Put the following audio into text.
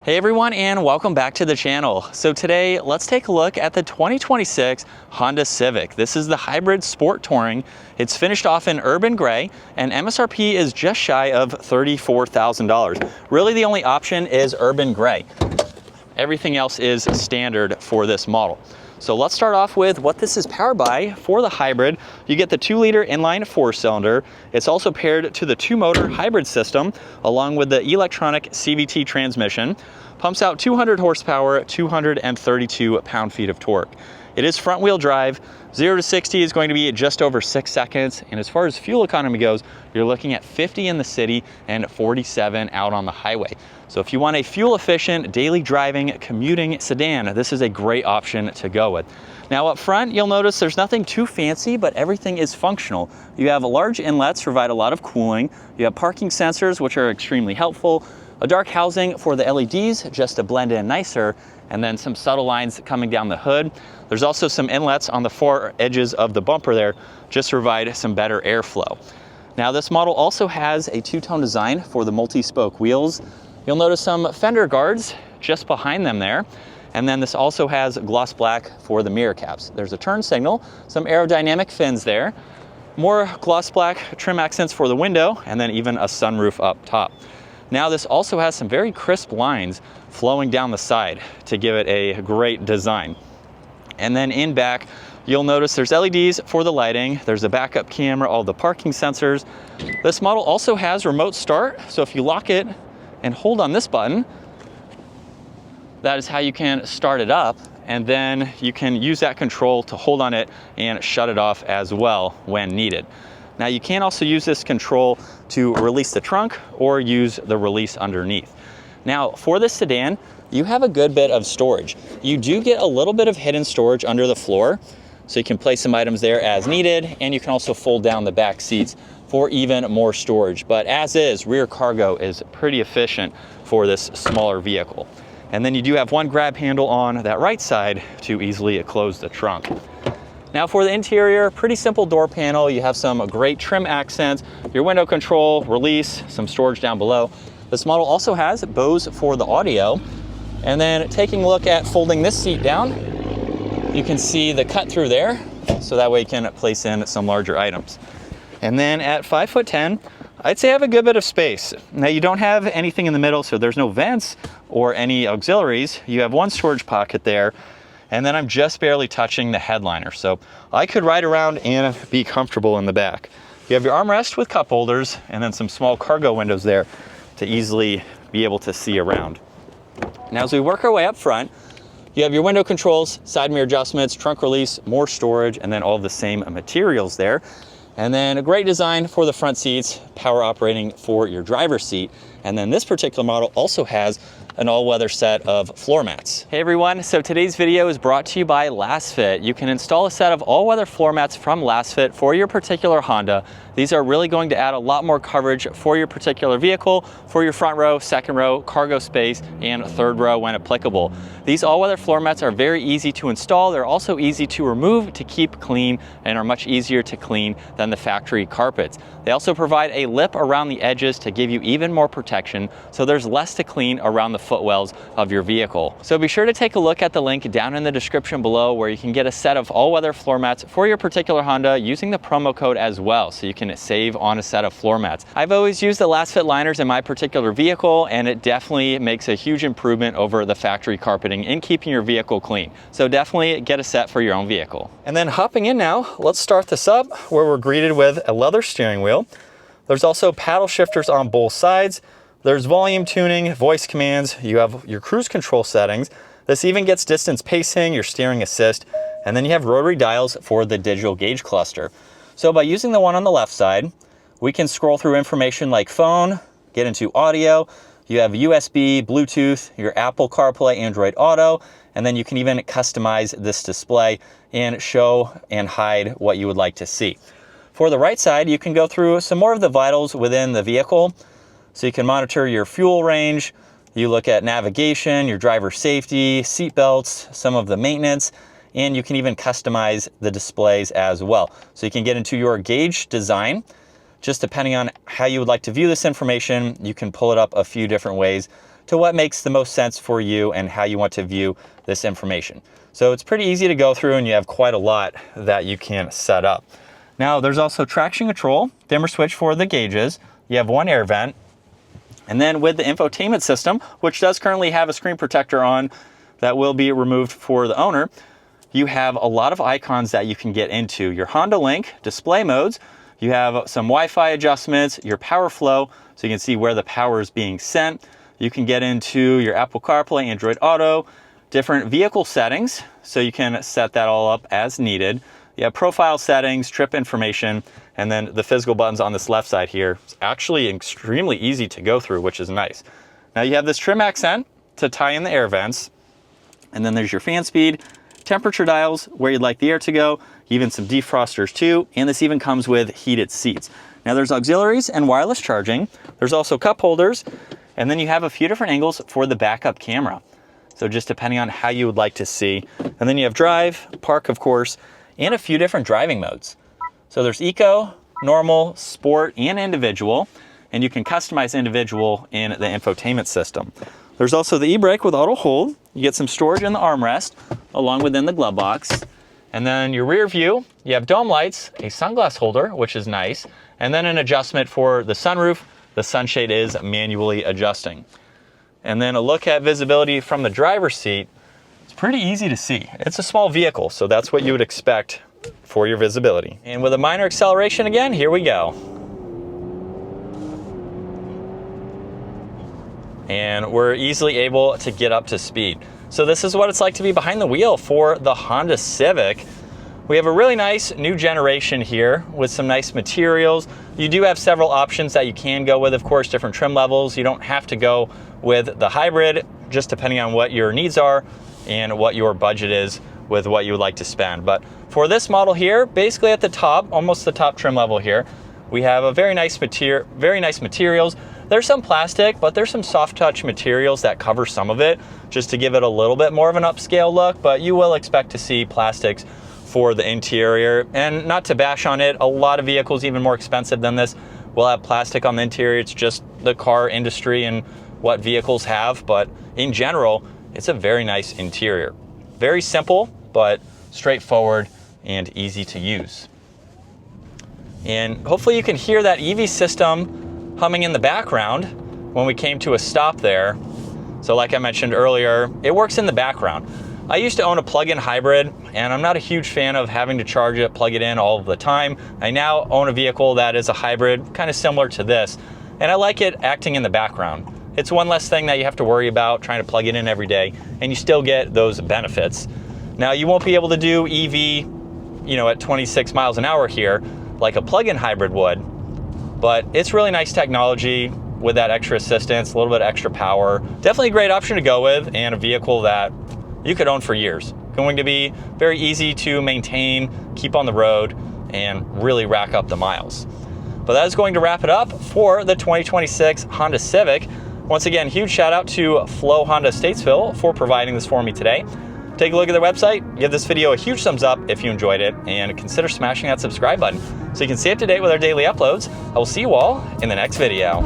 Hey everyone, and welcome back to the channel. So today, let's take a look at the 2026 Honda Civic. This is the Hybrid Sport Touring. It's finished off in urban gray, and MSRP is just shy of $34,000. Really, the only option is urban gray. Everything else is standard for this model. So let's start off with what this is powered by. For the Hybrid, you get the 2-liter inline 4-cylinder. It's also paired to the 2-motor hybrid system, along with the electronic CVT transmission. Pumps out 200 horsepower, 232 pound-feet of torque. It is front-wheel drive. 0 to 60 is going to be just over 6 seconds. And as far as fuel economy goes, you're looking at 50 in the city and 47 out on the highway. So if you want a fuel-efficient, daily driving, commuting sedan, this is a great option to go with. Now up front, you'll notice there's nothing too fancy, but everything is functional. You have large inlets to provide a lot of cooling. You have parking sensors, which are extremely helpful. A dark housing for the LEDs, just to blend in nicer, and then some subtle lines coming down the hood. There's also some inlets on the far edges of the bumper there, just to provide some better airflow. Now this model also has a two-tone design for the multi-spoke wheels. You'll notice some fender guards just behind them there. And then this also has gloss black for the mirror caps. There's a turn signal, some aerodynamic fins there, more gloss black trim accents for the window, and then even a sunroof up top. Now this also has some very crisp lines flowing down the side to give it a great design. And then in back, you'll notice there's LEDs for the lighting, there's a backup camera, all the parking sensors. This model also has remote start, so if you lock it and hold on this button, that is how you can start it up, and then you can use that control to hold on it and shut it off as well when needed. Now you can also use this control to release the trunk or use the release underneath. Now for this sedan, you have a good bit of storage. You do get a little bit of hidden storage under the floor, so you can place some items there as needed, and you can also fold down the back seats for even more storage. But as is, rear cargo is pretty efficient for this smaller vehicle. And then you do have one grab handle on that right side to easily close the trunk. Now for the interior, pretty simple door panel. You have some great trim accents, your window control, release, some storage down below. This model also has Bose for the audio. And then taking a look at folding this seat down, you can see the cut through there, so that way you can place in some larger items. And then at 5'10", I'd say I have a good bit of space. Now you don't have anything in the middle, so there's no vents or any auxiliaries. You have one storage pocket there, and then I'm just barely touching the headliner. So I could ride around and be comfortable in the back. You have your armrest with cup holders, and then some small cargo windows there to easily be able to see around. Now as we work our way up front, you have your window controls, side mirror adjustments, trunk release, more storage, and then all of the same materials there. And then a great design for the front seats, power operating for your driver's seat. And then this particular model also has an all-weather set of floor mats. Hey everyone, so today's video is brought to you by LastFit. You can install a set of all-weather floor mats from LastFit for your particular Honda. These are really going to add a lot more coverage for your particular vehicle, for your front row, second row, cargo space, and third row when applicable. These all-weather floor mats are very easy to install. They're also easy to remove to keep clean and are much easier to clean than the factory carpets. They also provide a lip around the edges to give you even more protection, so there's less to clean around the footwells of your vehicle. So be sure to take a look at the link down in the description below, where you can get a set of all-weather floor mats for your particular Honda using the promo code as well, so you can save on a set of floor mats. I've always used the LastFit liners in my particular vehicle, and it definitely makes a huge improvement over the factory carpeting in keeping your vehicle clean. So definitely get a set for your own vehicle. And then hopping in now, let's start this up where we're greeted with a leather steering wheel. There's also paddle shifters on both sides. There's volume tuning, voice commands. You have your cruise control settings. This even gets distance pacing, your steering assist, and then you have rotary dials for the digital gauge cluster. So by using the one on the left side, we can scroll through information like phone, get into audio. You have USB, Bluetooth, your Apple CarPlay, Android Auto, and then you can even customize this display and show and hide what you would like to see. For the right side, you can go through some more of the vitals within the vehicle. So you can monitor your fuel range, you look at navigation, your driver safety, seat belts, some of the maintenance, and you can even customize the displays as well. So you can get into your gauge design. Just depending on how you would like to view this information, you can pull it up a few different ways to what makes the most sense for you and how you want to view this information. So it's pretty easy to go through, and you have quite a lot that you can set up. Now there's also traction control, dimmer switch for the gauges. You have one air vent. And then with the infotainment system, which does currently have a screen protector on that will be removed for the owner, you have a lot of icons that you can get into. Your Honda Link display modes, you have some Wi-Fi adjustments, your power flow, so you can see where the power is being sent. You can get into your Apple CarPlay, Android Auto, different vehicle settings, so you can set that all up as needed. You have profile settings, trip information, and then the physical buttons on this left side here. It's actually extremely easy to go through, which is nice. Now you have this trim accent to tie in the air vents, and then there's your fan speed, temperature dials, where you'd like the air to go, even some defrosters too, and this even comes with heated seats. Now there's auxiliaries and wireless charging. There's also cup holders, and then you have a few different angles for the backup camera. So just depending on how you would like to see. And then you have drive, park of course, and a few different driving modes. So there's eco, normal, sport, and individual, and you can customize individual in the infotainment system. There's also the e-brake with auto hold. You get some storage in the armrest, along within the glove box. And then your rear view, you have dome lights, a sunglass holder, which is nice, and then an adjustment for the sunroof. The sunshade is manually adjusting. And then a look at visibility from the driver's seat. It's pretty easy to see. It's a small vehicle, so that's what you would expect for your visibility. And with a minor acceleration again, here we go. And we're easily able to get up to speed. So this is what it's like to be behind the wheel for the Honda Civic. We have a really nice new generation here with some nice materials. You do have several options that you can go with, of course, different trim levels. You don't have to go with the hybrid, just depending on what your needs are and what your budget is with what you would like to spend. But for this model here, basically at the top, almost the top trim level here, we have a very nice materials. There's some plastic, but there's some soft touch materials that cover some of it, just to give it a little bit more of an upscale look, but you will expect to see plastics for the interior. And not to bash on it, a lot of vehicles even more expensive than this will have plastic on the interior. It's just the car industry and what vehicles have, but in general, it's a very nice interior. Very simple, but straightforward and easy to use. And hopefully you can hear that EV system humming in the background when we came to a stop there. So like I mentioned earlier, it works in the background. I used to own a plug-in hybrid, and I'm not a huge fan of having to charge it, plug it in all of the time. I now own a vehicle that is a hybrid, kind of similar to this, and I like it acting in the background. It's one less thing that you have to worry about trying to plug it in every day, and you still get those benefits. Now, you won't be able to do EV, at 26 miles an hour here, like a plug-in hybrid would, but it's really nice technology with that extra assistance, a little bit extra power. Definitely a great option to go with, and a vehicle that you could own for years. Going to be very easy to maintain, keep on the road, and really rack up the miles. But that is going to wrap it up for the 2026 Honda Civic. Once again, huge shout out to Flo Honda Statesville for providing this for me today. Take a look at their website, give this video a huge thumbs up if you enjoyed it, and consider smashing that subscribe button so you can stay up to date with our daily uploads. I will see you all in the next video.